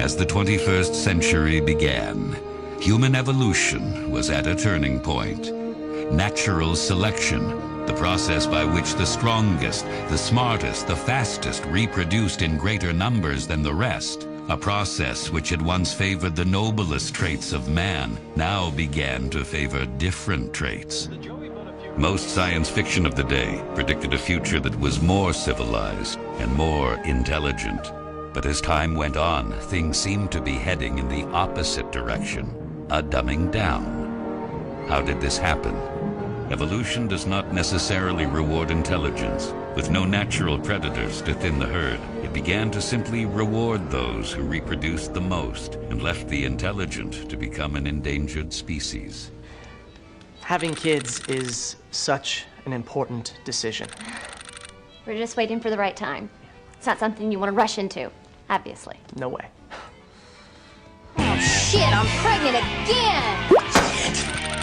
As the 21st century began, human evolution was at a turning point. Natural selection, the process by which the strongest, the smartest, the fastest reproduced in greater numbers than the rest, a process which had once favored the noblest traits of man, now began to favor different traits. Most science fiction of the day predicted a future that was more civilized and more intelligent. But as time went on, things seemed to be heading in the opposite direction, a dumbing down. How did this happen? Evolution does not necessarily reward intelligence. With no natural predators to thin the herd, it began to simply reward those who reproduced the most and left the intelligent to become an endangered species. Having kids is such an important decision. We're just waiting for the right time. It's not something you want to rush into, obviously. No way. Oh shit, I'm pregnant again!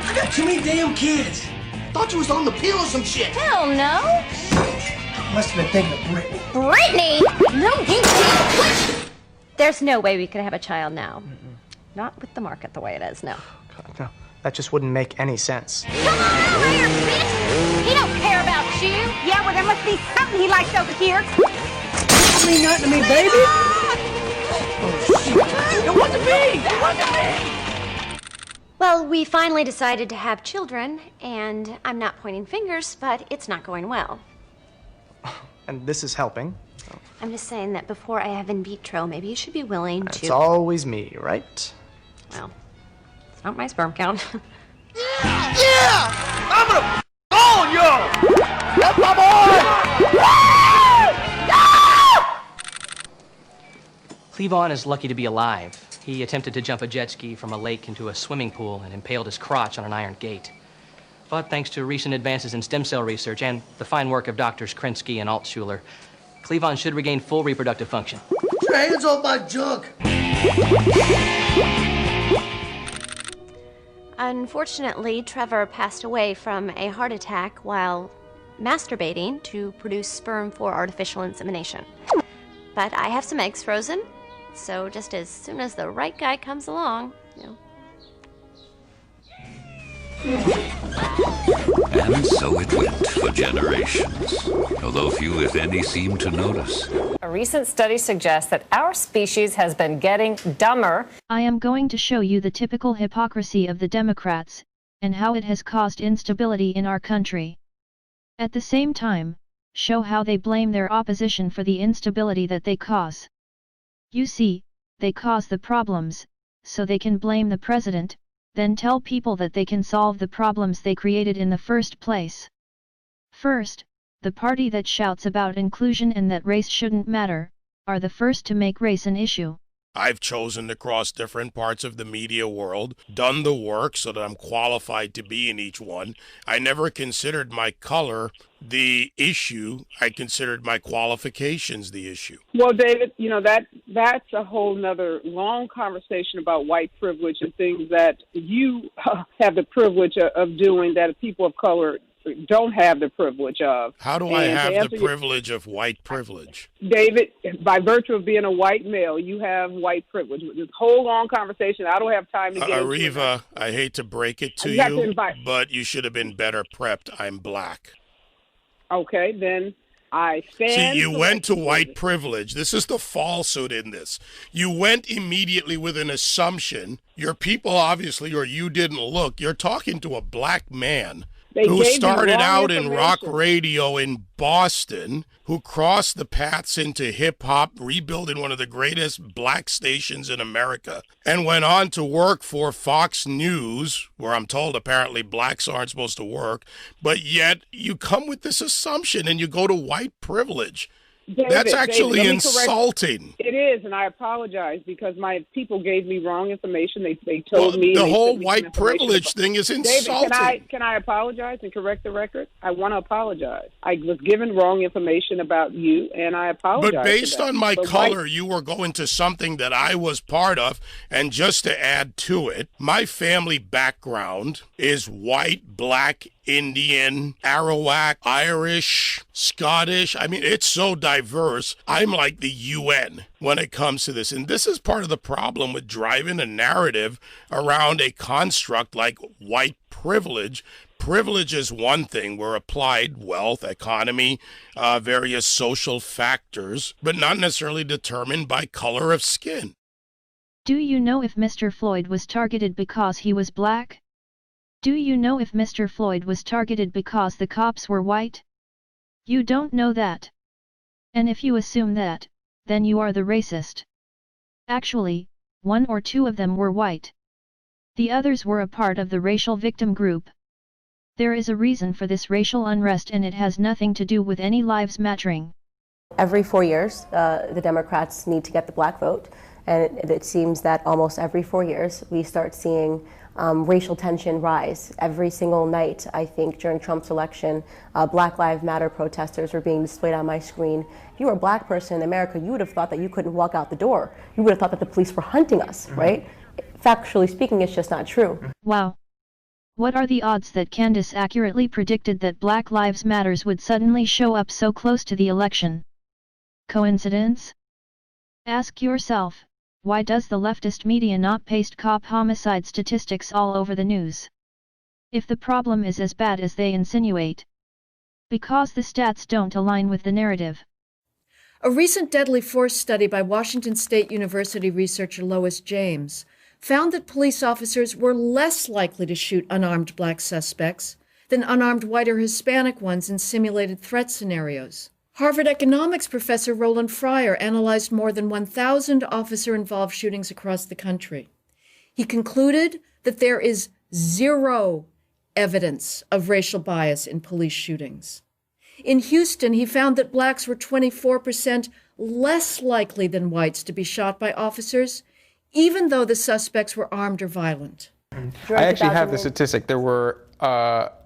I got too many damn kids. Thought you was on the pill or some shit. Hell no! Must have been thinking of Brittany. Brittany? No, you didn't. What? There's no way we could have a child now. Not with the market the way it is, no. God, no. That just wouldn't make any sense. Come on over here, bitch! He don't care about you! Yeah, well, there must be something he likes over here. I mean nothing to me, baby. Oh, shit. It wasn't me. It wasn't me. Well, we finally decided to have children, and I'm not pointing fingers, but it's not going well. And this is helping. I'm just saying that before I have in vitro, maybe you should be willing to... It's always me, right? Well, it's not my sperm count. Yeah! I'm gonna on you! That's my boy! Cleavon is lucky to be alive. He attempted to jump a jet ski from a lake into a swimming pool and impaled his crotch on an iron gate. But thanks to recent advances in stem cell research and the fine work of Doctors Krinsky and Altshuler, Cleavon should regain full reproductive function. Get your hands off my junk! Unfortunately, Trevor passed away from a heart attack while masturbating to produce sperm for artificial insemination. But I have some eggs frozen, so just as soon as the right guy comes along, you know. And so it went for generations, although few, if any, seemed to notice. A recent study suggests that our species has been getting dumber. I am going to show you the typical hypocrisy of the Democrats, and how it has caused instability in our country. At the same time, show how they blame their opposition for the instability that they cause. You see, they cause the problems, so they can blame the president, then tell people that they can solve the problems they created in the first place. First, the party that shouts about inclusion and that race shouldn't matter, are the first to make race an issue. I've chosen to cross different parts of the media world, done the work so that I'm qualified to be in each one. I never considered my color the issue. I considered my qualifications the issue. Well, David, you know, that's a whole nother long conversation about white privilege and things that you have the privilege of doing that people of color don't have the privilege of. How do I have the privilege of white privilege? David, by virtue of being a white male, you have white privilege. This whole long conversation, I don't have time to get Ariva, I hate to break it to you, but you should have been better prepped. I'm black. Okay, then I stand... See, you went to white privilege. This is the falsehood in this. You went immediately with an assumption. Your people, obviously, or you didn't look. You're talking to a black man who started out in rock radio in Boston, who crossed the paths into hip-hop, rebuilding one of the greatest black stations in America, and went on to work for Fox News, where I'm told apparently blacks aren't supposed to work, but yet you come with this assumption and you go to white privilege. David, that's actually David, insulting. It is, and I apologize because my people gave me wrong information. They told me the whole white privilege thing is insulting. David, can I apologize and correct the record? I want to apologize. I was given wrong information about you, and I apologize. But based on my color, you were going to something that I was part of, and just to add to it, my family background is white, black, Indian, Arawak, Irish, Scottish. I mean, it's so diverse. I'm like the UN when it comes to this. And this is part of the problem with driving a narrative around a construct like white privilege. Privilege is one thing. We're applied wealth, economy, various social factors, but not necessarily determined by color of skin. Do you know if Mr. Floyd was targeted because he was black? Do you know if Mr. Floyd was targeted because the cops were white? You don't know that. And if you assume that, then you are the racist. Actually, one or two of them were white. The others were a part of the racial victim group. There is a reason for this racial unrest, and it has nothing to do with any lives mattering. Every 4 years, the Democrats need to get the black vote, and it seems that almost every 4 years we start seeing racial tension rise. Every single night, I think, during Trump's election, Black Lives Matter protesters were being displayed on my screen. If you were a black person in America, you would have thought that you couldn't walk out the door. You would have thought that the police were hunting us, right? Factually speaking, it's just not true. Wow. What are the odds that Candace accurately predicted that Black Lives Matters would suddenly show up so close to the election? Coincidence? Ask yourself, why does the leftist media not paste cop homicide statistics all over the news? If the problem is as bad as they insinuate. Because the stats don't align with the narrative. A recent deadly force study by Washington State University researcher Lois James found that police officers were less likely to shoot unarmed black suspects than unarmed white or Hispanic ones in simulated threat scenarios. Harvard economics professor Roland Fryer analyzed more than 1,000 officer-involved shootings across the country. He concluded that there is zero evidence of racial bias in police shootings. In Houston, he found that blacks were 24% less likely than whites to be shot by officers, even though the suspects were armed or violent. I actually have the statistic. There were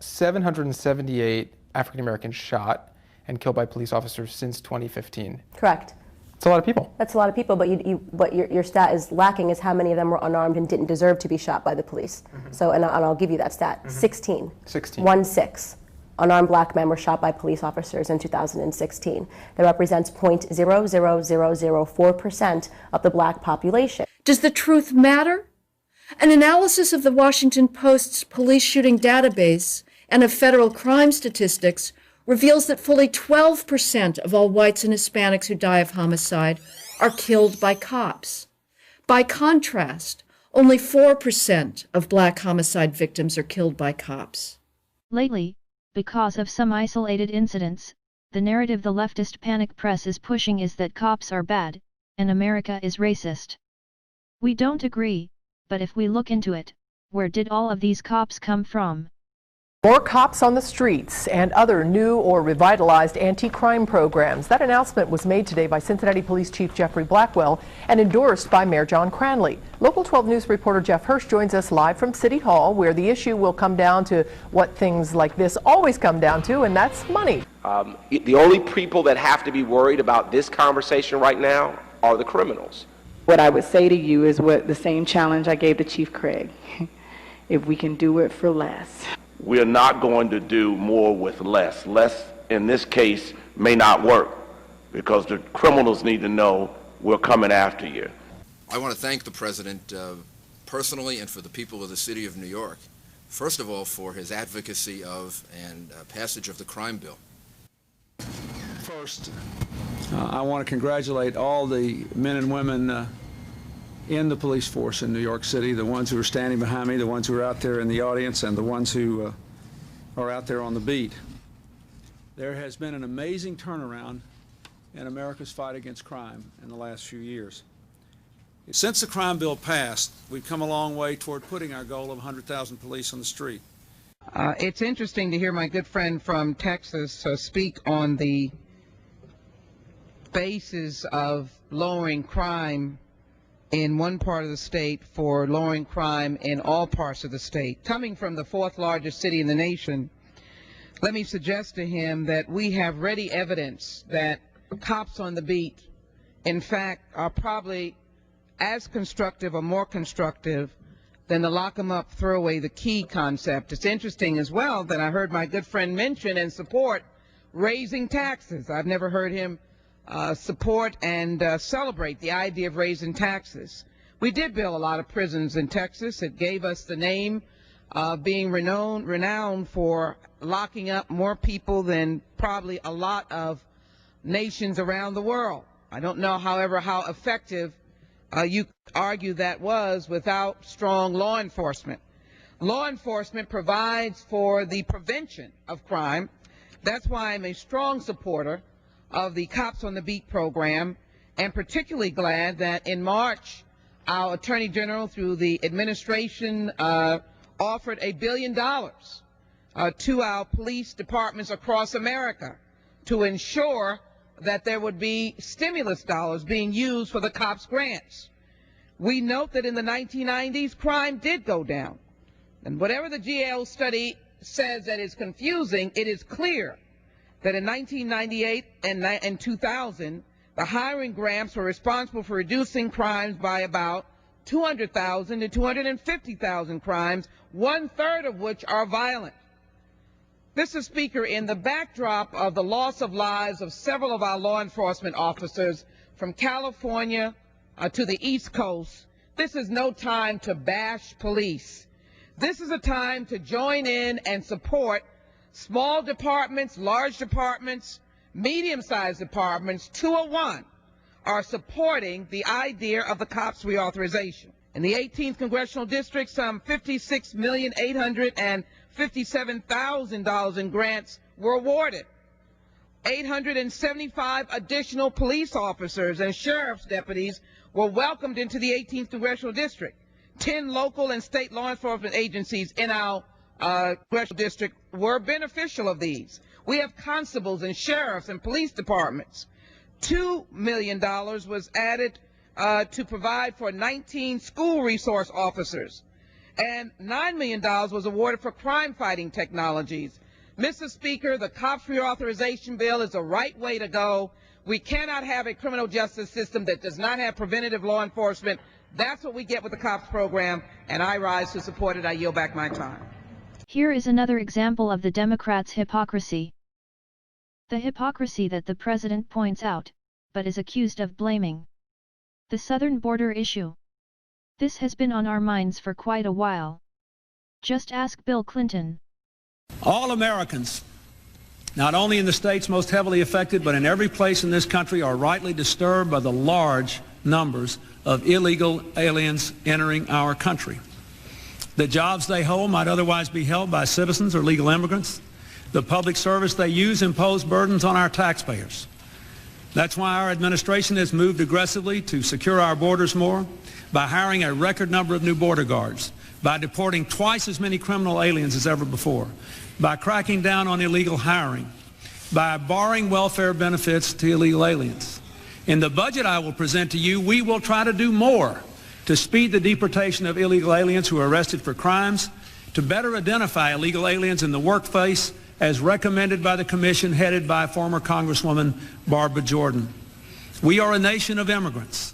778 African Americans shot and killed by police officers since 2015. Correct. It's a lot of people. That's a lot of people, but what your stat is lacking is how many of them were unarmed and didn't deserve to be shot by the police. So, and I'll give you that stat. 16. 1-6. Unarmed black men were shot by police officers in 2016. That represents 0.00004% of the black population. Does the truth matter? An analysis of the Washington Post's police shooting database and of federal crime statistics reveals that fully 12% of all whites and Hispanics who die of homicide are killed by cops. By contrast, only 4% of black homicide victims are killed by cops. Lately, because of some isolated incidents, the narrative the leftist panic press is pushing is that cops are bad, and America is racist. We don't agree, but if we look into it, where did all of these cops come from? More cops on the streets and other new or revitalized anti-crime programs. That announcement was made today by Cincinnati Police Chief Jeffrey Blackwell and endorsed by Mayor John Cranley. Local 12 News reporter Jeff Hirsch joins us live from City Hall, where the issue will come down to what things like this always come down to, and that's money. The only people that have to be worried about this conversation right now are the criminals. What I would say to you is what the same challenge I gave to Chief Craig. If we can do it for less. We're not going to do more with less. Less, in this case, may not work because the criminals need to know we're coming after you. I want to thank the President personally and for the people of the City of New York, first of all, for his advocacy of and passage of the crime bill. First, I want to congratulate all the men and women in the police force in New York City, the ones who are standing behind me, the ones who are out there in the audience, and the ones who are out there on the beat. There has been an amazing turnaround in America's fight against crime in the last few years. Since the crime bill passed, we've come a long way toward putting our goal of 100,000 police on the street. It's interesting to hear my good friend from Texas speak on the basis of lowering crime in one part of the state for lowering crime in all parts of the state. Coming from the fourth largest city in the nation, let me suggest to him that we have ready evidence that cops on the beat, in fact, are probably as constructive or more constructive than the lock 'em up, throw away the key concept. It's interesting as well that I heard my good friend mention and support raising taxes. I've never heard him support and celebrate the idea of raising taxes. We did build a lot of prisons in Texas. It gave us the name of being renowned for locking up more people than probably a lot of nations around the world. I don't know, however, how effective you argue that was without strong law enforcement. Law enforcement provides for the prevention of crime. That's why I'm a strong supporter of the Cops on the Beat program, and particularly glad that in March our Attorney General, through the administration, offered $1 billion to our police departments across America to ensure that there would be stimulus dollars being used for the cops' grants. We note that in the 1990s, crime did go down. And whatever the GAO study says that is confusing, it is clear that in 1998 and 2000, the hiring grants were responsible for reducing crimes by about 200,000 to 250,000 crimes, 1/3 of which are violent. Mr. Speaker, in the backdrop of the loss of lives of several of our law enforcement officers from California to the East Coast, this is no time to bash police. This is a time to join in and support small departments, large departments, medium-sized departments. 201 are supporting the idea of the cops reauthorization. In the 18th Congressional District, some $56,857,000 in grants were awarded. 875 additional police officers and sheriff's deputies were welcomed into the 18th Congressional District. 10 local and state law enforcement agencies in our Congressional District were beneficial of these. We have constables and sheriffs and police departments. $2 million was added to provide for 19 school resource officers, and $9 million was awarded for crime-fighting technologies. Mr. Speaker, the cops reauthorization bill is the right way to go. We cannot have a criminal justice system that does not have preventative law enforcement. That's what we get with the cops program, and I rise to support it. I yield back my time. Here is another example of the Democrats' hypocrisy. The hypocrisy that the president points out, but is accused of blaming. The southern border issue. This has been on our minds for quite a while. Just ask Bill Clinton. All Americans, not only in the states most heavily affected, but in every place in this country, are rightly disturbed by the large numbers of illegal aliens entering our country. The jobs they hold might otherwise be held by citizens or legal immigrants. The public service they use impose burdens on our taxpayers. That's why our administration has moved aggressively to secure our borders more, by hiring a record number of new border guards, by deporting twice as many criminal aliens as ever before, by cracking down on illegal hiring, by barring welfare benefits to illegal aliens. In the budget I will present to you, we will try to do more to speed the deportation of illegal aliens who are arrested for crimes, to better identify illegal aliens in the workplace as recommended by the commission headed by former Congresswoman Barbara Jordan. We are a nation of immigrants,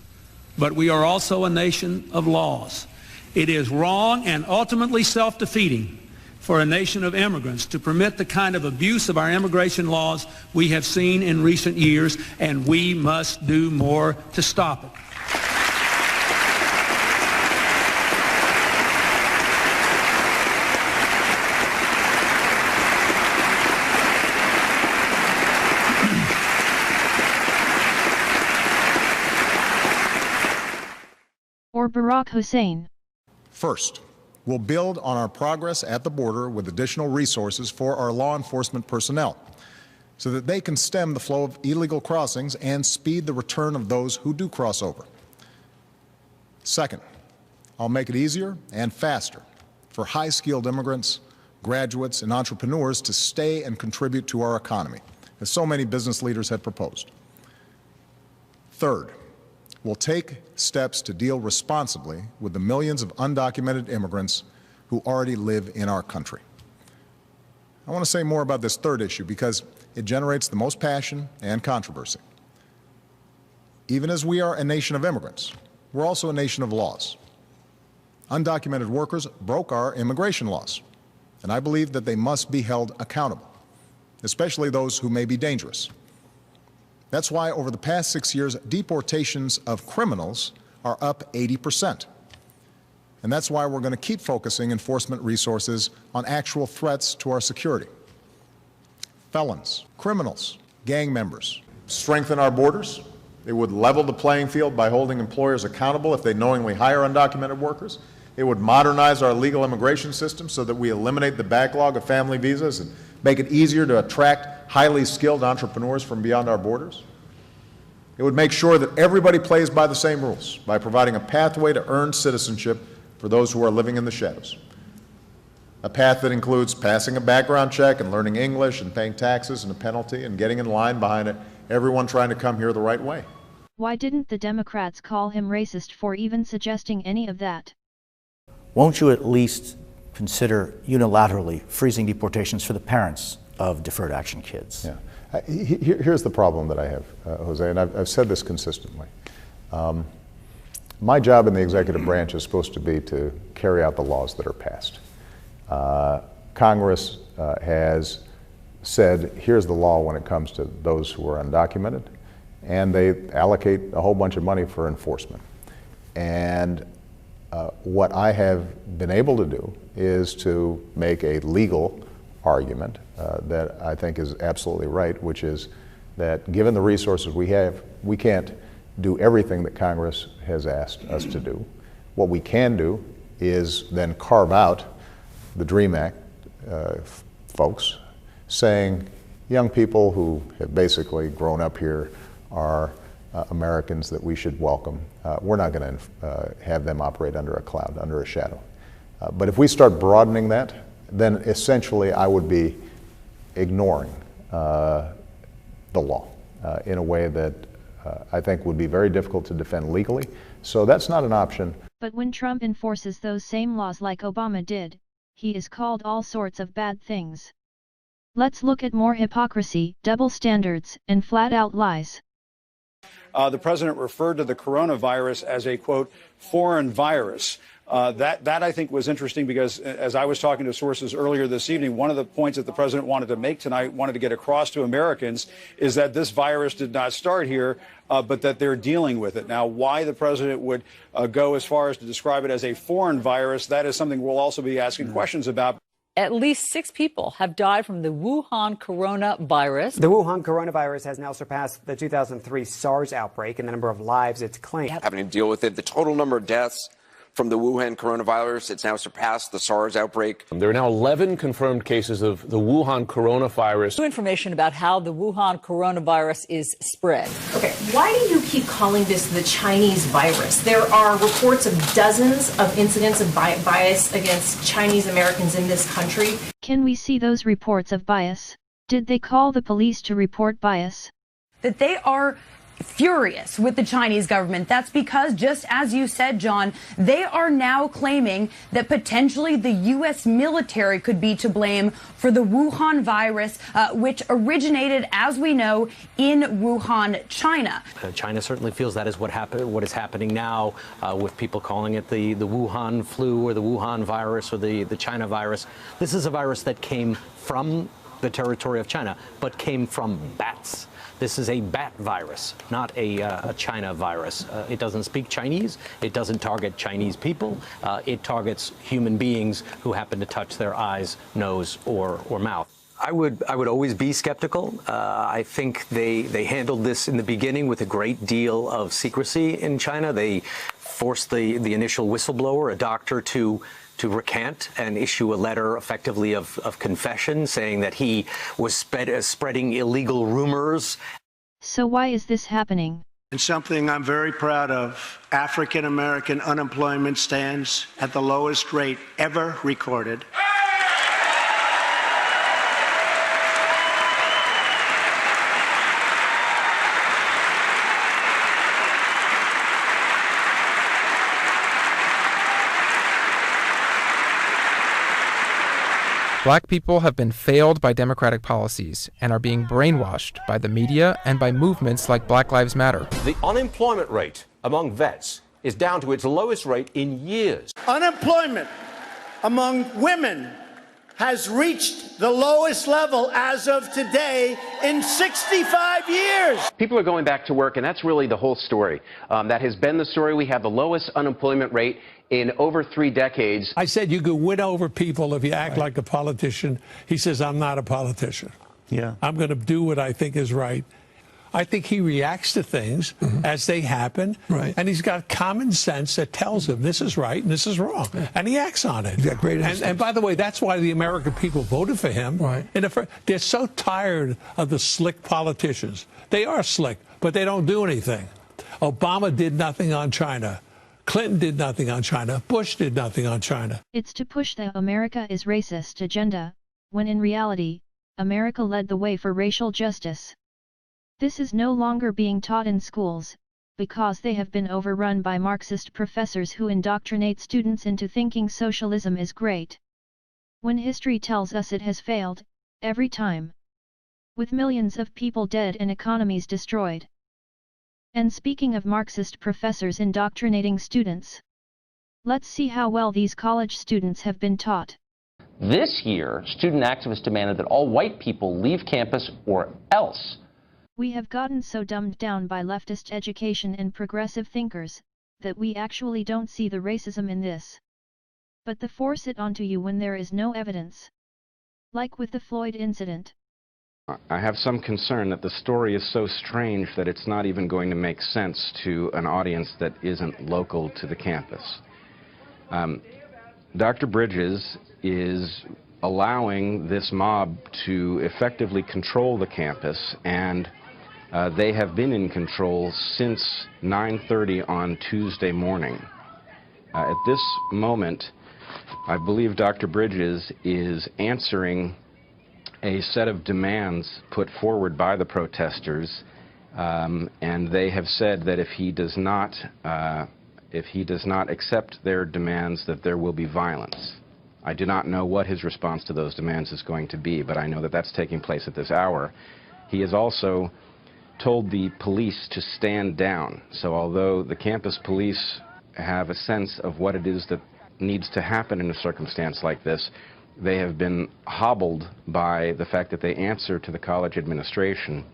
but we are also a nation of laws. It is wrong and ultimately self-defeating for a nation of immigrants to permit the kind of abuse of our immigration laws we have seen in recent years, and we must do more to stop it. Or Barack Hussein. First, we'll build on our progress at the border with additional resources for our law enforcement personnel so that they can stem the flow of illegal crossings and speed the return of those who do cross over. Second, I'll make it easier and faster for high-skilled immigrants, graduates, and entrepreneurs to stay and contribute to our economy, as so many business leaders have proposed. Third, we'll take steps to deal responsibly with the millions of undocumented immigrants who already live in our country. I want to say more about this third issue because it generates the most passion and controversy. Even as we are a nation of immigrants, we're also a nation of laws. Undocumented workers broke our immigration laws, and I believe that they must be held accountable, especially those who may be dangerous. That's why over the past 6 years, deportations of criminals are up 80%. And that's why we're going to keep focusing enforcement resources on actual threats to our security. Felons, criminals, gang members. Strengthen our borders. It would level the playing field by holding employers accountable if they knowingly hire undocumented workers. It would modernize our legal immigration system so that we eliminate the backlog of family visas and make it easier to attract highly skilled entrepreneurs from beyond our borders. It would make sure that everybody plays by the same rules by providing a pathway to earn citizenship for those who are living in the shadows. A path that includes passing a background check and learning English and paying taxes and a penalty and getting in line behind it, everyone trying to come here the right way. Why didn't the Democrats call him racist for even suggesting any of that? Won't you at least consider unilaterally freezing deportations for the parents of deferred action kids? Yeah. Here's the problem that I have, Jose, and I've said this consistently. My job in the executive branch is supposed to be to carry out the laws that are passed. Congress has said, here's the law when it comes to those who are undocumented, and they allocate a whole bunch of money for enforcement. And what I have been able to do is to make a legal argument that I think is absolutely right, which is that given the resources we have, we can't do everything that Congress has asked us to do. What we can do is then carve out the DREAM Act folks, saying young people who have basically grown up here are Americans that we should welcome. We're not going to have them operate under a cloud, under a shadow. But if we start broadening that, then essentially I would be ignoring the law in a way that I think would be very difficult to defend legally. So that's not an option. But when Trump enforces those same laws like Obama did, he is called all sorts of bad things. Let's look at more hypocrisy, double standards, and flat-out lies. The president referred to the coronavirus as a, quote, foreign virus. That I think was interesting because as I was talking to sources earlier this evening, one of the points that the president wanted to make tonight, wanted to get across to Americans, is that this virus did not start here, but that they're dealing with it. Now, why the president would go as far as to describe it as a foreign virus, that is something we'll also be asking questions about. At least 6 people have died from the Wuhan coronavirus. The Wuhan coronavirus has now surpassed the 2003 SARS outbreak in the number of lives it's claimed. Having to deal with it, the total number of deaths from the Wuhan coronavirus, it's now surpassed the SARS outbreak. There are now 11 confirmed cases of the Wuhan coronavirus. New information about how the Wuhan coronavirus is spread. Okay, why do you keep calling this the Chinese virus? There are reports of dozens of incidents of bias against Chinese Americans in this country. Can we see those reports of bias? Did they call the police to report bias? That they are furious with the Chinese government. That's because, just as you said, John, they are now claiming that potentially the U.S. military could be to blame for the Wuhan virus, which originated, as we know, in Wuhan, China. China certainly feels that is what is happening now with people calling it the Wuhan flu or the Wuhan virus or the China virus. This is a virus that came from the territory of China, but came from bats. This is a bat virus, not a China virus. It doesn't speak Chinese. It doesn't target Chinese people. It targets human beings who happen to touch their eyes, nose, or mouth. I would always be skeptical. I think they handled this in the beginning with a great deal of secrecy in China. They forced the initial whistleblower, a doctor, to recant and issue a letter effectively of confession saying that he was spreading illegal rumors. So why is this happening? And something I'm very proud of, African American unemployment stands at the lowest rate ever recorded. Black people have been failed by Democratic policies and are being brainwashed by the media and by movements like Black Lives Matter. The unemployment rate among vets is down to its lowest rate in years. Unemployment among women has reached the lowest level as of today in 65 years. People are going back to work, and that's really the whole story. That has been the story. We have the lowest unemployment rate in over 3 decades. I said you could win over people if you act like a politician. He says, I'm not a politician. Yeah. I'm going to do what I think is right. I think he reacts to things as they happen, and he's got common sense that tells him this is right and this is wrong, and he acts on it. He's got great instincts. And by the way, that's why the American people voted for him. Right. And they're so tired of the slick politicians. They are slick, but they don't do anything. Obama did nothing on China. Clinton did nothing on China. Bush did nothing on China. It's to push the America is racist agenda, when in reality, America led the way for racial justice. This is no longer being taught in schools, because they have been overrun by Marxist professors who indoctrinate students into thinking socialism is great. When history tells us it has failed, every time. With millions of people dead and economies destroyed. And speaking of Marxist professors indoctrinating students, let's see how well these college students have been taught. This year, student activists demanded that all white people leave campus or else. We have gotten so dumbed down by leftist education and progressive thinkers, that we actually don't see the racism in this. But they force it onto you when there is no evidence. Like with the Floyd incident. I have some concern that the story is so strange that it's not even going to make sense to an audience that isn't local to the campus. Dr. Bridges is allowing this mob to effectively control the campus, and they have been in control since 9:30 on Tuesday morning. At this moment, I believe Dr. Bridges is answering a set of demands put forward by the protesters, and they have said that if he does not accept their demands, that there will be violence. I do not know what his response to those demands is going to be, but I know that that's taking place at this hour. He has also told the police to stand down. So although the campus police have a sense of what it is that needs to happen in a circumstance like this, they have been hobbled by the fact that they answer to the college administration,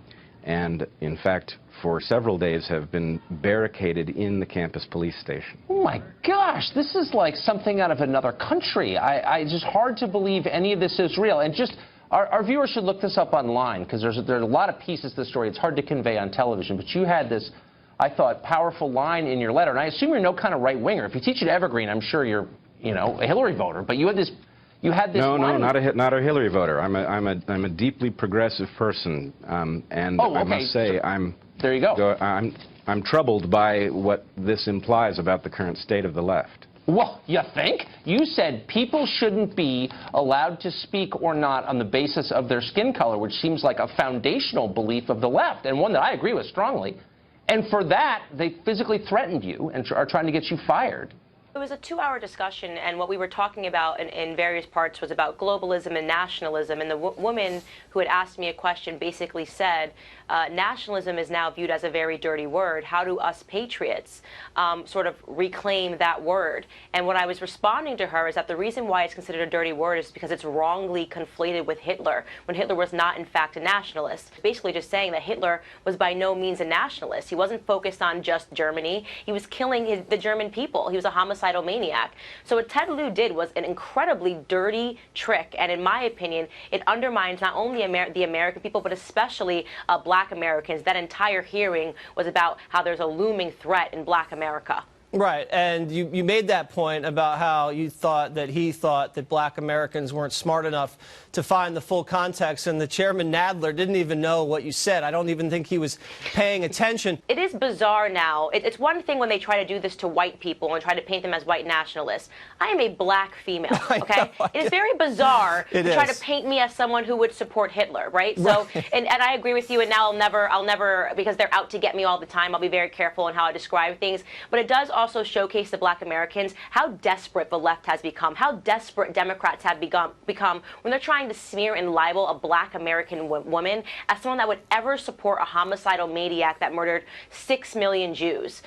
and in fact for several days have been barricaded in the campus police station. Oh my gosh, this is like something out of another country. It's just hard to believe any of this is real. And just our viewers should look this up online, because there's a lot of pieces to the story. It's hard to convey on television, but you had this, I thought, powerful line in your letter, and I assume you're no kind of right-winger. If you teach at Evergreen, I'm sure you're, a Hillary voter, but you had this No, line. not a Hillary voter. I'm a deeply progressive person, and I must say there you go. I'm troubled by what this implies about the current state of the left. Well, you think? You said people shouldn't be allowed to speak or not on the basis of their skin color, which seems like a foundational belief of the left, and one that I agree with strongly. And for that, they physically threatened you and are trying to get you fired. It was a 2-hour discussion, and what we were talking about in various parts was about globalism and nationalism. And the woman who had asked me a question basically said, nationalism is now viewed as a very dirty word. How do us patriots sort of reclaim that word? And what I was responding to her is that the reason why it's considered a dirty word is because it's wrongly conflated with Hitler, when Hitler was not, in fact, a nationalist. Basically just saying that Hitler was by no means a nationalist. He wasn't focused on just Germany. He was killing the German people. He was a homicidal maniac. So what Ted Lieu did was an incredibly dirty trick, and in my opinion, it undermines not only the American people, but especially Black Americans. That entire hearing was about how there's a looming threat in Black America. Right, and you made that point about how you thought that he thought that Black Americans weren't smart enough to find the full context, and the Chairman Nadler didn't even know what you said. I don't even think he was paying attention. It is bizarre now. It's one thing when they try to do this to white people and try to paint them as white nationalists. I am a Black female, okay? It is very bizarre to try to paint me as someone who would support Hitler, right? So, and I agree with you, and now I'll never, because they're out to get me all the time, I'll be very careful in how I describe things. But it does also showcase to black Americans how desperate the left has become, how desperate Democrats have become when they're trying to smear and libel a black American woman as someone that would ever support a homicidal maniac that murdered 6 million Jews.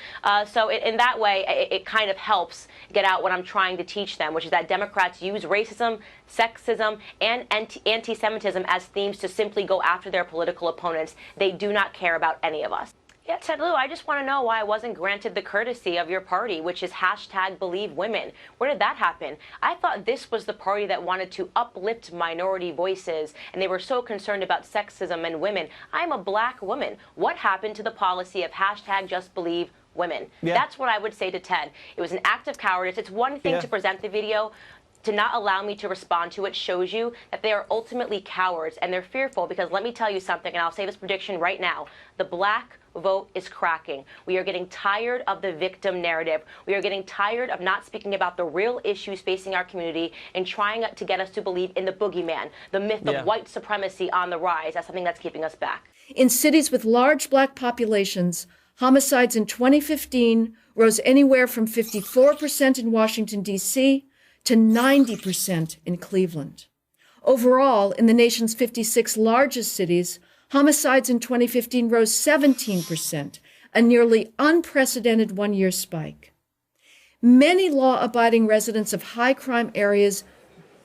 So in that way, it kind of helps get out what I'm trying to teach them, which is that Democrats use racism, sexism, and anti-Semitism as themes to simply go after their political opponents. They do not care about any of us. Yeah, Ted Lieu, I just want to know why I wasn't granted the courtesy of your party, which is #BelieveWomen. Where did that happen? I thought this was the party that wanted to uplift minority voices, and they were so concerned about sexism and women. I'm a black woman. What happened to the policy of #JustBelieveWomen? Yeah. That's what I would say to Ted. It was an act of cowardice. It's one thing to present the video. To not allow me to respond to it shows you that they are ultimately cowards, and they're fearful because let me tell you something, and I'll say this prediction right now. The black vote is cracking. We are getting tired of the victim narrative. We are getting tired of not speaking about the real issues facing our community and trying to get us to believe in the boogeyman, the myth of white supremacy on the rise as something that's keeping us back. In cities with large black populations, homicides in 2015 rose anywhere from 54% in Washington, D.C., to 90% in Cleveland. Overall, in the nation's 56 largest cities, homicides in 2015 rose 17%, a nearly unprecedented one-year spike. Many law-abiding residents of high-crime areas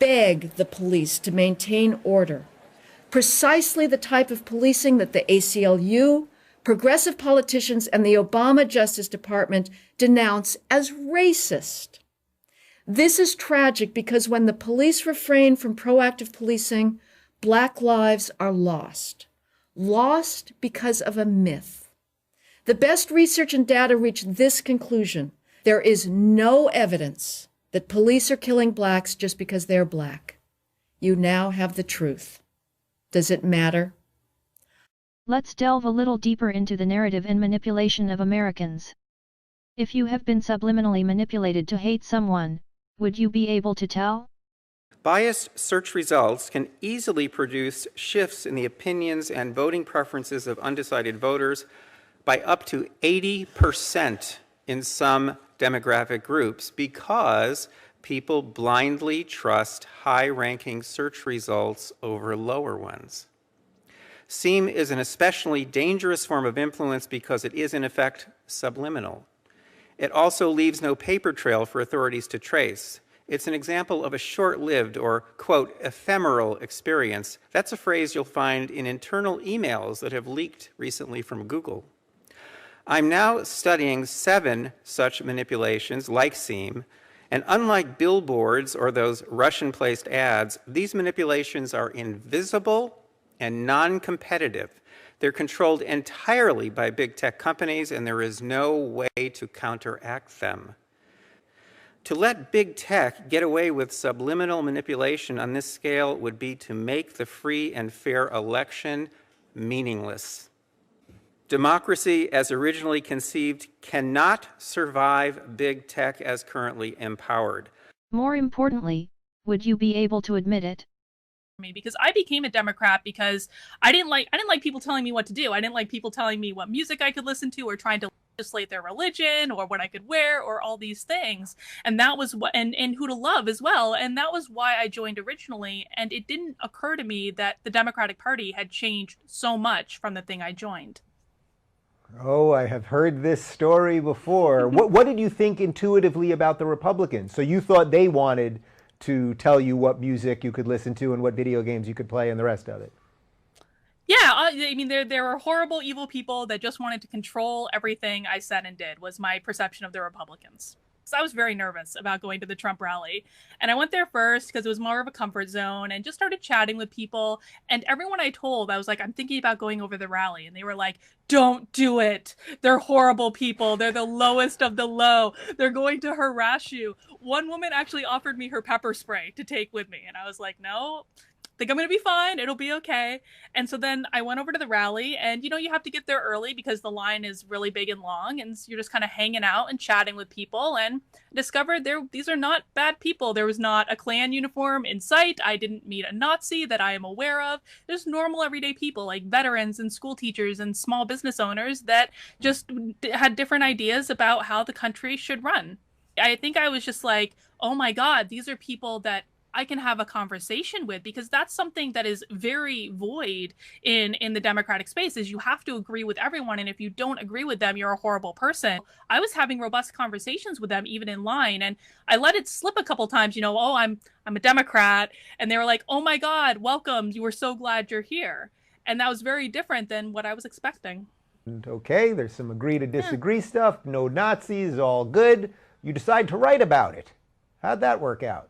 beg the police to maintain order, precisely the type of policing that the ACLU, progressive politicians, and the Obama Justice Department denounce as racist. This is tragic because when the police refrain from proactive policing, black lives are lost. Lost because of a myth. The best research and data reach this conclusion. There is no evidence that police are killing blacks just because they're black. You now have the truth. Does it matter? Let's delve a little deeper into the narrative and manipulation of Americans. If you have been subliminally manipulated to hate someone, would you be able to tell? Biased search results can easily produce shifts in the opinions and voting preferences of undecided voters by up to 80% in some demographic groups because people blindly trust high-ranking search results over lower ones. SEAM is an especially dangerous form of influence because it is, in effect, subliminal. It also leaves no paper trail for authorities to trace. It's an example of a short-lived or, quote, ephemeral experience. That's a phrase you'll find in internal emails that have leaked recently from Google. I'm now studying 7 such manipulations like SEAM, and unlike billboards or those Russian-placed ads, these manipulations are invisible and non-competitive. They're controlled entirely by big tech companies, and there is no way to counteract them. To let big tech get away with subliminal manipulation on this scale would be to make the free and fair election meaningless. Democracy, as originally conceived, cannot survive big tech as currently empowered. More importantly, would you be able to admit it? Me because I became a Democrat because I didn't like people telling me what to do. I didn't like people telling me what music I could listen to or trying to legislate their religion or what I could wear or all these things. And that was what and who to love as well. And that was why I joined originally. And it didn't occur to me that the Democratic Party had changed so much from the thing I joined. Oh, I have heard this story before. What did you think intuitively about the Republicans? So you thought they wanted to tell you what music you could listen to and what video games you could play and the rest of it. Yeah, I mean, there were horrible, evil people that just wanted to control everything I said and did, was my perception of the Republicans. So I was very nervous about going to the Trump rally. And I went there first because it was more of a comfort zone and just started chatting with people. And everyone I told, I was like, I'm thinking about going over the rally. And they were like, don't do it. They're horrible people. They're the lowest of the low. They're going to harass you. One woman actually offered me her pepper spray to take with me. And I was like, no, think I'm going to be fine. It'll be okay. And so then I went over to the rally, and you have to get there early because the line is really big and long, and you're just kind of hanging out and chatting with people, and discovered these are not bad people. There was not a Klan uniform in sight. I didn't meet a Nazi that I am aware of. There's normal everyday people like veterans and school teachers and small business owners that just had different ideas about how the country should run. I think I was just like, oh my God, these are people that I can have a conversation with, because that's something that is very void in the Democratic space, is you have to agree with everyone. And if you don't agree with them, you're a horrible person. I was having robust conversations with them, even in line. And I let it slip a couple times, oh, I'm a Democrat. And they were like, oh my God, welcome. You were so glad you're here. And that was very different than what I was expecting. Okay, there's some agree to disagree stuff. No Nazis, all good. You decide to write about it. How'd that work out?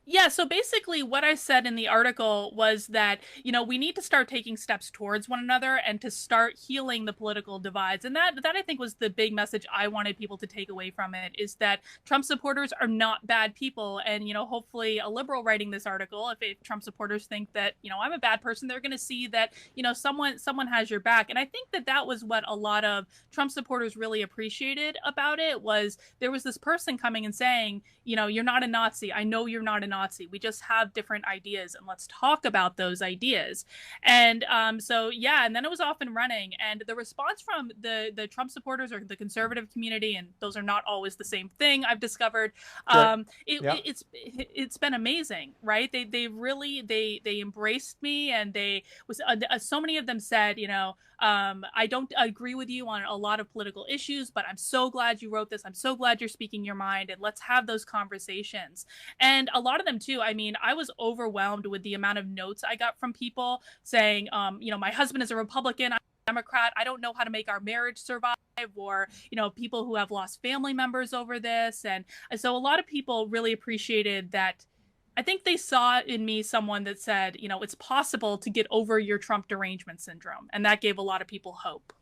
Yeah, so basically what I said in the article was that, we need to start taking steps towards one another and to start healing the political divides. And that I think was the big message I wanted people to take away from it, is that Trump supporters are not bad people. And, hopefully a liberal writing this article, if Trump supporters think that, I'm a bad person, they're going to see that, someone has your back. And I think that was what a lot of Trump supporters really appreciated about it, was there was this person coming and saying, you're not a Nazi. I know you're not a Nazi. We just have different ideas, and let's talk about those ideas. And so, yeah, and then it was off and running. And the response from the Trump supporters or the conservative community, and those are not always the same thing, I've discovered, it's been amazing, right? They really embraced me, and so many of them said, I don't agree with you on a lot of political issues, but I'm so glad you wrote this. I'm so glad you're speaking your mind, and let's have those conversations. And a lot of them too, I was overwhelmed with the amount of notes I got from people saying, my husband is a Republican, I'm a Democrat, I don't know how to make our marriage survive, or, people who have lost family members over this. And so a lot of people really appreciated that. I think they saw in me someone that said, it's possible to get over your Trump derangement syndrome. And that gave a lot of people hope.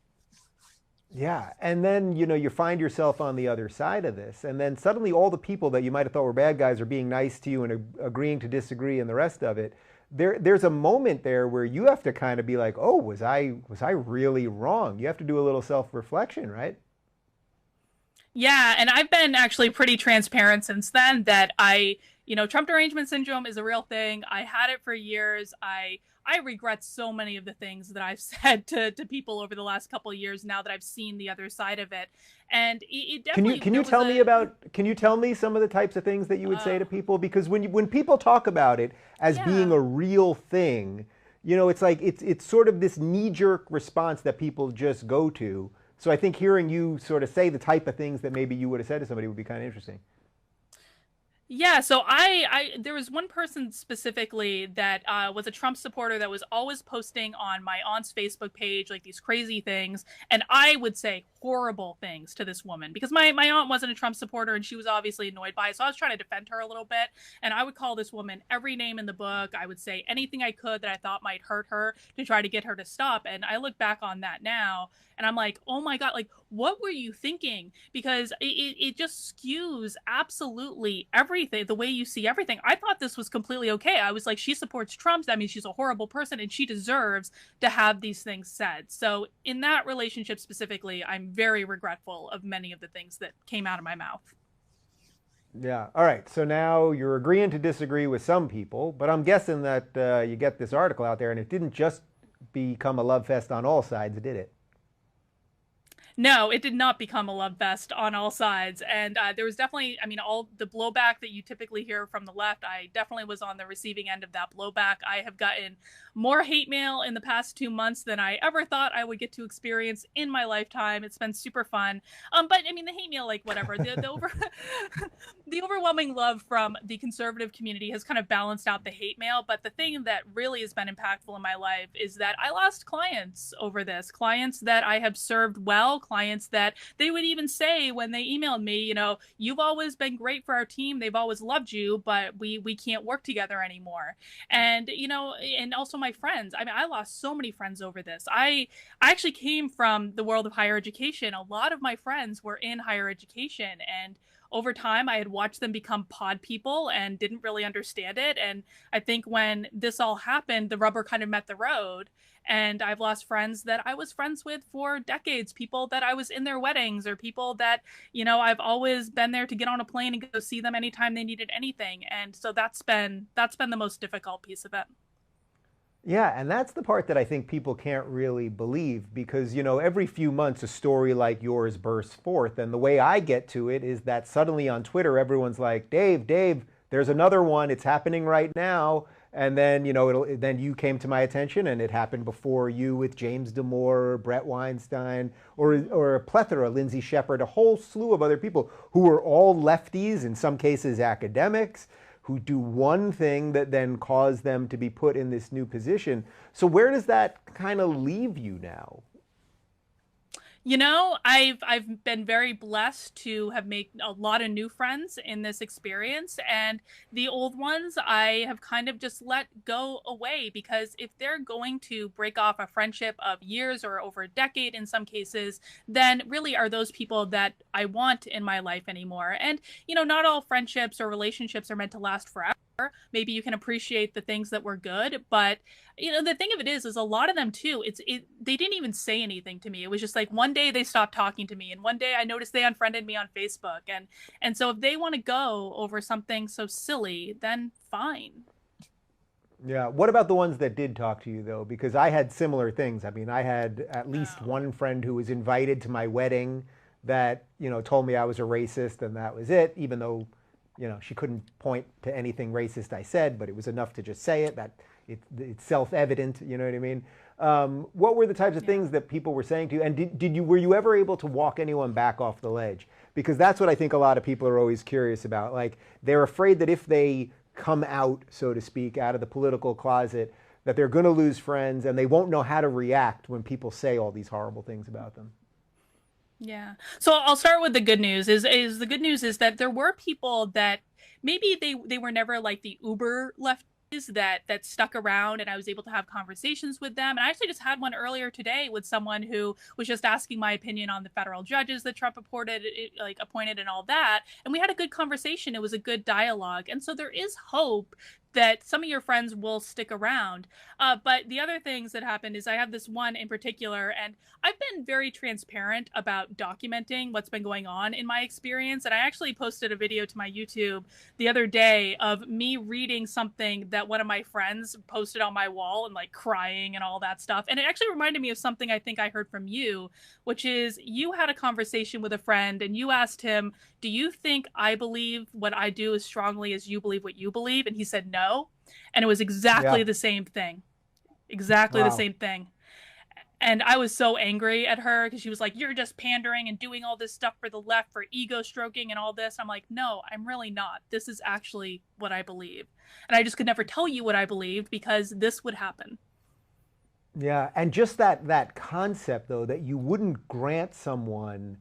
Yeah. And then, you find yourself on the other side of this. And then suddenly all the people that you might have thought were bad guys are being nice to you and agreeing to disagree and the rest of it. There's a moment there where you have to kind of be like, oh, was I really wrong? You have to do a little self-reflection, right? Yeah. And I've been actually pretty transparent since then that Trump derangement syndrome is a real thing. I had it for years. I regret so many of the things that I've said to people over the last couple of years now that I've seen the other side of it. And it definitely... Can you tell me some of the types of things that you would say to people? Because when people talk about it as being a real thing, it's like it's sort of this knee-jerk response that people just go to. So I think hearing you sort of say the type of things that maybe you would have said to somebody would be kind of interesting. Yeah, so there was one person specifically that was a Trump supporter that was always posting on my aunt's Facebook page, like these crazy things. And I would say horrible things to this woman because my aunt wasn't a Trump supporter and she was obviously annoyed by it. So I was trying to defend her a little bit. And I would call this woman every name in the book. I would say anything I could that I thought might hurt her to try to get her to stop. And I look back on that now and I'm like, oh my God, like, what were you thinking? Because it just skews absolutely everything, the way you see everything. I thought this was completely okay. I was like, she supports Trump. That means she's a horrible person and she deserves to have these things said. So in that relationship specifically, I'm very regretful of many of the things that came out of my mouth. Yeah. All right. So now you're agreeing to disagree with some people, but I'm guessing that you get this article out there and it didn't just become a love fest on all sides, did it? No, it did not become a love fest on all sides. And there was definitely, I mean, all the blowback that you typically hear from the left, I definitely was on the receiving end of that blowback. I have gotten more hate mail in the past 2 months than I ever thought I would get to experience in my lifetime. It's been super fun. But I mean, the hate mail, like whatever, the overwhelming love from the conservative community has kind of balanced out the hate mail. But the thing that really has been impactful in my life is that I lost clients over this, clients that I have served well, clients that they would even say when they emailed me, you know, you've always been great for our team. They've always loved you, but we can't work together anymore. And, you know, and also my friends. I mean, I lost so many friends over this. I actually came from the world of higher education. A lot of my friends were in higher education, and over time, I had watched them become pod people and didn't really understand it. And I think when this all happened, the rubber kind of met the road. And I've lost friends that I was friends with for decades, people that I was in their weddings, or people that, I've always been there to get on a plane and go see them anytime they needed anything. And so that's been the most difficult piece of it. Yeah, and that's the part that I think people can't really believe, because, every few months a story like yours bursts forth. And the way I get to it is that suddenly on Twitter, everyone's like, Dave, there's another one. It's happening right now. And then, then you came to my attention, and it happened before you with James Damore or Brett Weinstein or a plethora, Lindsay Shepard, a whole slew of other people who are all lefties, in some cases academics, who do one thing that then caused them to be put in this new position. So where does that kind of leave you now? I've been very blessed to have made a lot of new friends in this experience, and the old ones I have kind of just let go away, because if they're going to break off a friendship of years or over a decade in some cases, then really are those people that I want in my life anymore. And, not all friendships or relationships are meant to last forever. Maybe you can appreciate the things that were good, but the thing of it is a lot of them too, they didn't even say anything to me. It was just like one day they stopped talking to me, and one day I noticed they unfriended me on Facebook, and so if they want to go over something so silly, then fine. Yeah. What about the ones that did talk to you, though? Because I had similar things. I mean, I had at least one friend who was invited to my wedding that, told me I was a racist, and that was it, even though she couldn't point to anything racist I said, but it was enough to just say it, that it's self-evident, you know what I mean? What were the types of things that people were saying to you? And were you ever able to walk anyone back off the ledge? Because that's what I think a lot of people are always curious about. Like, they're afraid that if they come out, so to speak, out of the political closet, that they're going to lose friends, and they won't know how to react when people say all these horrible things about them. Yeah. So I'll start with the good news. Is the good news is that there were people that maybe they were never like the uber lefties that stuck around, and I was able to have conversations with them. And I actually just had one earlier today with someone who was just asking my opinion on the federal judges that Trump appointed and all that. And we had a good conversation. It was a good dialogue. And so there is hope that some of your friends will stick around. But the other things that happened is I have this one in particular, and I've been very transparent about documenting what's been going on in my experience. And I actually posted a video to my YouTube the other day of me reading something that one of my friends posted on my wall, and like crying and all that stuff. And it actually reminded me of something I think I heard from you, which is you had a conversation with a friend and you asked him, do you think I believe what I do as strongly as you believe what you believe? And he said no. And it was exactly the same thing. Exactly the same thing. And I was so angry at her because she was like, you're just pandering and doing all this stuff for the left, for ego stroking and all this. I'm like, no, I'm really not. This is actually what I believe. And I just could never tell you what I believed because this would happen. Yeah, and just that concept, though, that you wouldn't grant someone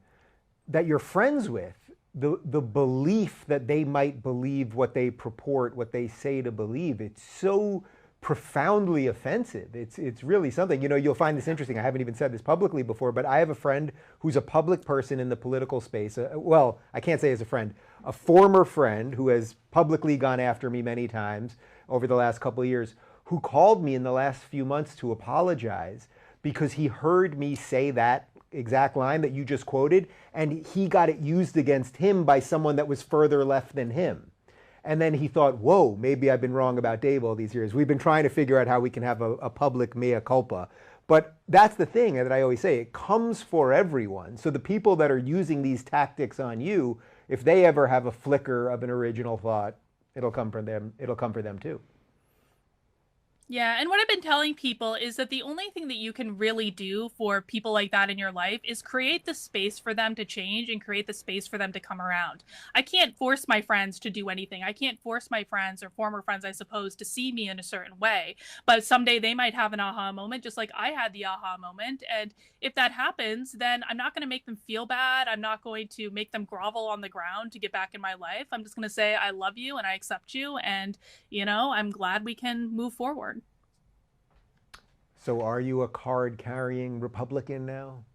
that you're friends with the belief that they might believe what they purport, what they say to believe. It's so profoundly offensive. It's really something. You'll find this interesting. I haven't even said this publicly before, but I have a friend who's a public person in the political space. Well, I can't say as a friend, a former friend who has publicly gone after me many times over the last couple of years, who called me in the last few months to apologize because he heard me say that exact line that you just quoted, and he got it used against him by someone that was further left than him. And then he thought, whoa, maybe I've been wrong about Dave all these years. We've been trying to figure out how we can have a public mea culpa. But that's the thing that I always say, it comes for everyone. So the people that are using these tactics on you, if they ever have a flicker of an original thought, it'll come from them. It'll come for them too. Yeah, and what I've been telling people is that the only thing that you can really do for people like that in your life is create the space for them to change and create the space for them to come around. I can't force my friends to do anything. I can't force my friends, or former friends, I suppose, to see me in a certain way. But someday they might have an aha moment, just like I had the aha moment. And if that happens, then I'm not going to make them feel bad. I'm not going to make them grovel on the ground to get back in my life. I'm just going to say, I love you and I accept you. And, I'm glad we can move forward. So are you a card-carrying Republican now?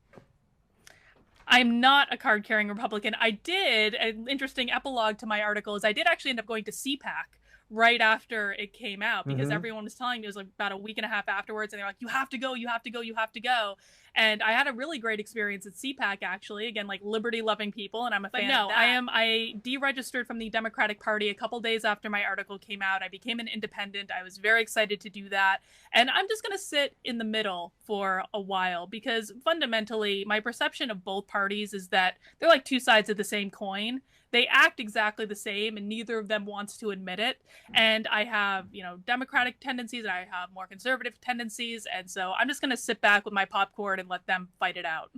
I'm not a card-carrying Republican. I did, an interesting epilogue to my article is I did actually end up going to CPAC right after it came out because everyone was telling me, it was like about a week and a half afterwards, and they're like, you have to go, you have to go, you have to go. And I had a really great experience at CPAC, actually. Again, like liberty-loving people, and I'm a fan of that. I deregistered from the Democratic Party a couple days after my article came out. I became an independent. I was very excited to do that. And I'm just going to sit in the middle for a while because fundamentally, my perception of both parties is that they're like two sides of the same coin. They act exactly the same, and neither of them wants to admit it. And I have, Democratic tendencies, and I have more conservative tendencies. And so I'm just going to sit back with my popcorn and let them fight it out.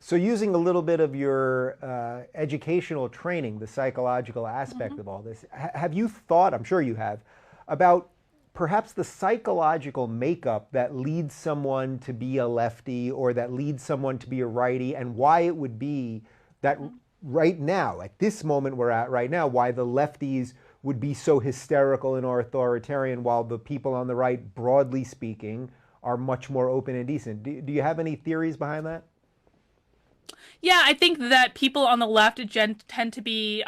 So using a little bit of your educational training, the psychological aspect of all this, have you thought, I'm sure you have, about perhaps the psychological makeup that leads someone to be a lefty or that leads someone to be a righty, and why it would be that right now, at this moment we're at right now, why the lefties would be so hysterical and authoritarian while the people on the right, broadly speaking, are much more open and decent. Do you have any theories behind that? Yeah, I think that people on the left tend to be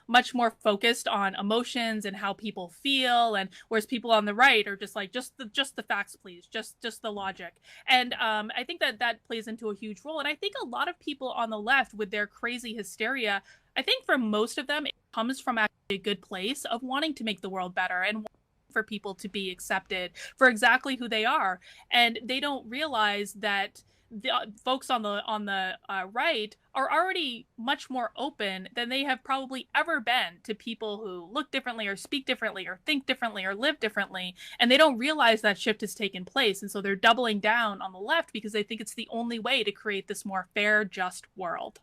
much more focused on emotions and how people feel, and whereas people on the right are just like, just the facts, please, just the logic. And I think that plays into a huge role. And I think a lot of people on the left with their crazy hysteria, I think for most of them, it comes from actually a good place of wanting to make the world better and for people to be accepted for exactly who they are. And they don't realize that the folks on the right are already much more open than they have probably ever been to people who look differently or speak differently or think differently or live differently. And they don't realize that shift has taken place. And so they're doubling down on the left because they think it's the only way to create this more fair, just world.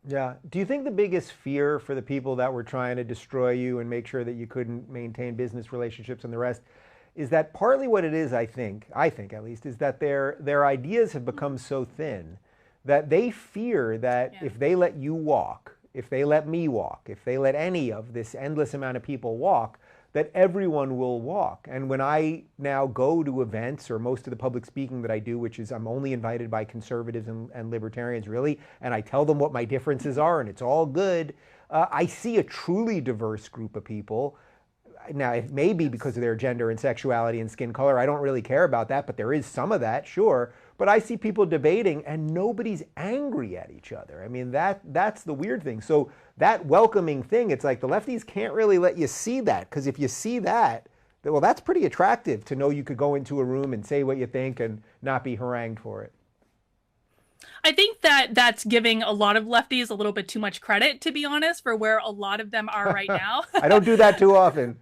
Yeah. Do you think the biggest fear for the people that were trying to destroy you and make sure that you couldn't maintain business relationships and the rest is that partly what it is, I think at least, is that their ideas have become so thin that they fear that if they let you walk, if they let me walk, if they let any of this endless amount of people walk, that everyone will walk. And when I now go to events, or most of the public speaking that I do, which is I'm only invited by conservatives and libertarians really, and I tell them what my differences are and it's all good, I see a truly diverse group of people. Now, it may be because of their gender and sexuality and skin color. I don't really care about that, but there is some of that, sure. But I see people debating and nobody's angry at each other. I mean, that's the weird thing. So that welcoming thing, it's like the lefties can't really let you see that, because if you see that, well, that's pretty attractive to know you could go into a room and say what you think and not be harangued for it. I think that that's giving a lot of lefties a little bit too much credit, to be honest, for where a lot of them are right now. I don't do that too often.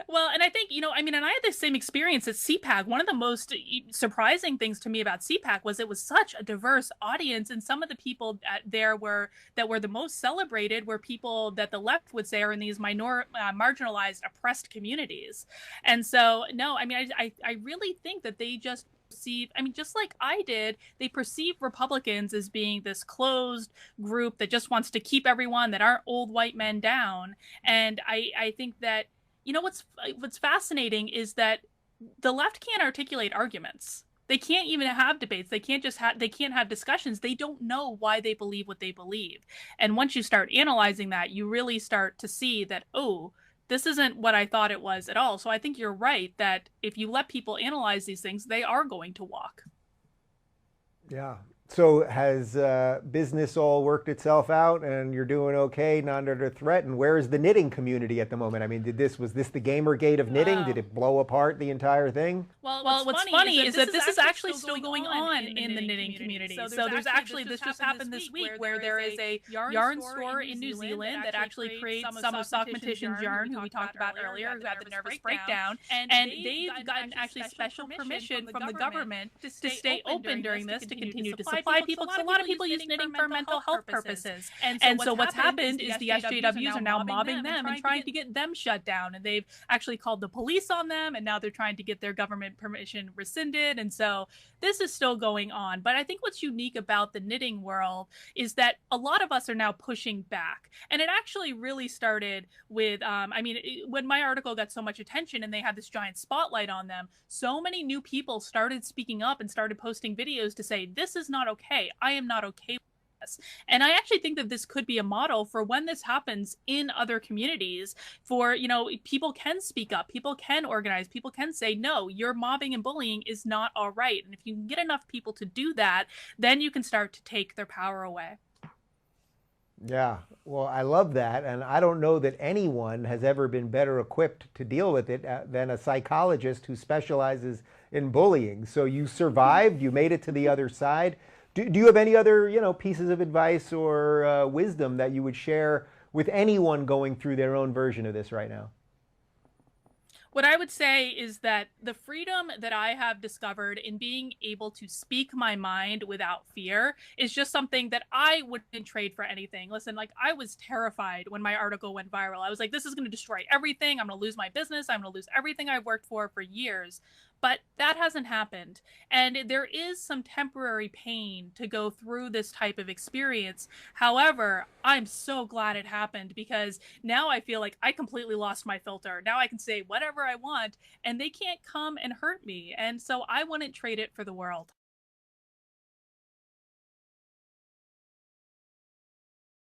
Well, and I think, and I had the same experience at CPAC. One of the most surprising things to me about CPAC was it was such a diverse audience, and some of the people that were the most celebrated were people that the left would say are in these marginalized, oppressed communities. And so, no, I really think that they just perceive, just like I did, they perceive Republicans as being this closed group that just wants to keep everyone that aren't old white men down. And I think that, what's fascinating is that the left can't articulate arguments. They can't even have debates. They can't have discussions. They don't know why they believe what they believe. And once you start analyzing that, you really start to see that, oh, this isn't what I thought it was at all. So I think you're right that if you let people analyze these things, they are going to walk. Yeah. So has business all worked itself out and you're doing okay, not under threat? And where is the knitting community at the moment? I mean, was this the Gamergate of knitting? Did it blow apart the entire thing? Well, what's funny is that this is actually still going on in the knitting community. So there's actually, this just happened this week, where there is a yarn store in New Zealand that actually creates some of Sockmatician's yarn, who we talked about earlier, who had the nervous breakdown. And they've gotten actually special permission from the government to stay open during this, to continue to supply people, because a lot of people use knitting for mental health purposes. And so what's happened is the SJWs are now mobbing them and trying to get them shut down. And they've actually called the police on them, and now they're trying to get their government permission rescinded. And so this is still going on. But I think what's unique about the knitting world is that a lot of us are now pushing back. And it actually really started with, when my article got so much attention and they had this giant spotlight on them, so many new people started speaking up and started posting videos to say, this is not okay. I am not okay with this. And I actually think that this could be a model for when this happens in other communities for, you know, people can speak up, people can organize, people can say, no, your mobbing and bullying is not all right. And if you can get enough people to do that, then you can start to take their power away. Yeah, well, I love that. And I don't know that anyone has ever been better equipped to deal with it than a psychologist who specializes in bullying. So you survived, you made it to the other side. Do you have any other, you know, pieces of advice or wisdom that you would share with anyone going through their own version of this right now? What I would say is that the freedom that I have discovered in being able to speak my mind without fear is just something that I wouldn't trade for anything. Listen, like, I was terrified when my article went viral. I was like, this is going to destroy everything. I'm going to lose my business. I'm going to lose everything I've worked for years. But that hasn't happened. And there is some temporary pain to go through this type of experience. However, I'm so glad it happened, because now I feel like I completely lost my filter. Now I can say whatever I want and they can't come and hurt me. And so I wouldn't trade it for the world.